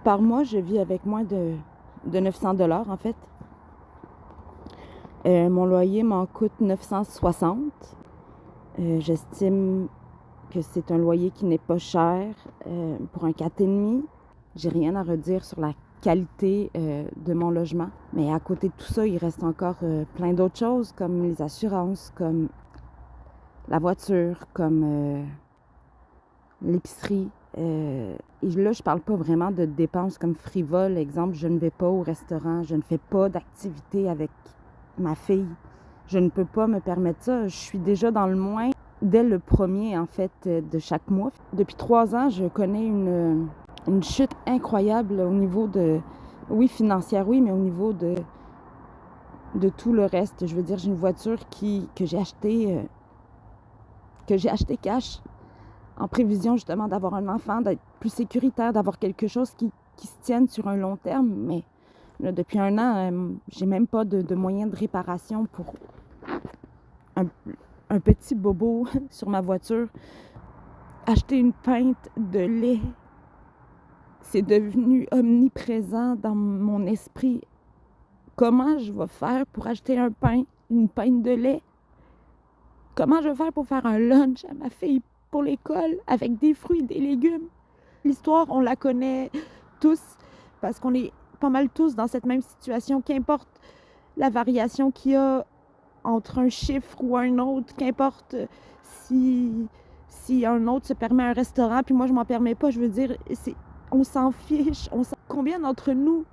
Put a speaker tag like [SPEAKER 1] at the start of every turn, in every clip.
[SPEAKER 1] Par mois, je vis avec moins de 900 $ en fait. Mon loyer m'en coûte 960. J'estime que c'est un loyer qui n'est pas cher pour un 4,5. J'ai rien à redire sur la qualité de mon logement. Mais à côté de tout ça, il reste encore plein d'autres choses comme les assurances, comme la voiture, comme l'épicerie. Et là, je parle pas vraiment de dépenses comme frivoles. Exemple, je ne vais pas au restaurant, je ne fais pas d'activité avec ma fille. Je ne peux pas me permettre ça. Je suis déjà dans le moins dès le premier, en fait, de chaque mois. Depuis 3 ans, je connais une chute incroyable au niveau de... Oui, financière, oui, mais au niveau de tout le reste. Je veux dire, j'ai une voiture que j'ai achetée cash en prévision justement d'avoir un enfant, d'être plus sécuritaire, d'avoir quelque chose qui se tienne sur un long terme. Mais là, depuis 1 an, j'ai même pas de moyens de réparation pour un petit bobo sur ma voiture. Acheter une pinte de lait, c'est devenu omniprésent dans mon esprit. Comment je vais faire pour acheter une pinte de lait? Comment je vais faire pour faire un lunch à ma fille pour l'école avec des fruits et des légumes? L'histoire, on la connaît tous parce qu'on est pas mal tous dans cette même situation. Qu'importe la variation qu'il y a entre un chiffre ou un autre, qu'importe si un autre se permet un restaurant puis moi je m'en permets pas, je veux dire, on s'en fiche. Combien d'entre nous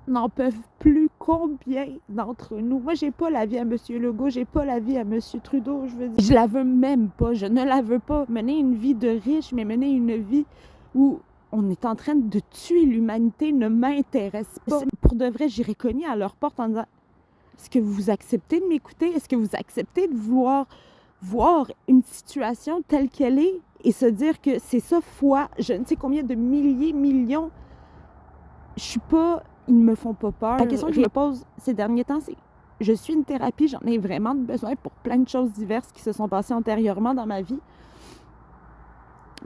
[SPEAKER 1] n'en peuvent plus? Combien d'entre nous? Moi, j'ai pas la vie à M. Legault, j'ai pas la vie à M. Trudeau, je veux dire. Je la veux même pas, je ne la veux pas. Mener une vie de riche, mais mener une vie où on est en train de tuer l'humanité ne m'intéresse pas. Pour de vrai, j'irai cogner à leur porte en disant: est-ce que vous acceptez de m'écouter? Est-ce que vous acceptez de vouloir voir une situation telle qu'elle est et se dire que c'est ça fois je ne sais combien de milliers, millions? Je suis pas... Ils me font pas peur. La question que je me pose ces derniers temps, c'est: je suis une thérapie, j'en ai vraiment besoin pour plein de choses diverses qui se sont passées antérieurement dans ma vie.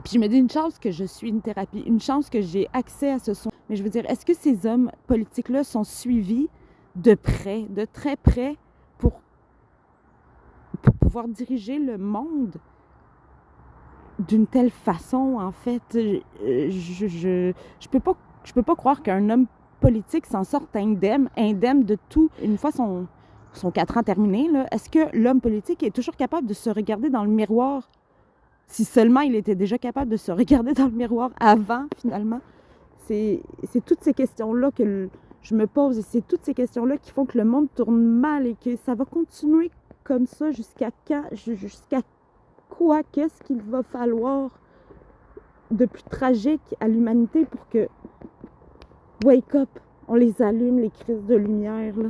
[SPEAKER 1] Puis je me dis, une chance que je suis une thérapie, une chance que j'ai accès à ce son. Mais je veux dire, est-ce que ces hommes politiques-là sont suivis de près, de très près, pour pouvoir diriger le monde d'une telle façon, en fait? Je peux pas croire qu'un homme politique s'en sorte indemne de tout. Une fois son 4 ans terminé, là, est-ce que l'homme politique est toujours capable de se regarder dans le miroir? Si seulement il était déjà capable de se regarder dans le miroir avant, finalement. C'est toutes ces questions-là que je me pose et c'est toutes ces questions-là qui font que le monde tourne mal et que ça va continuer comme ça jusqu'à quand? Jusqu'à quoi? Qu'est-ce qu'il va falloir de plus tragique à l'humanité pour que... Wake up! On les allume, les crises de lumière, là.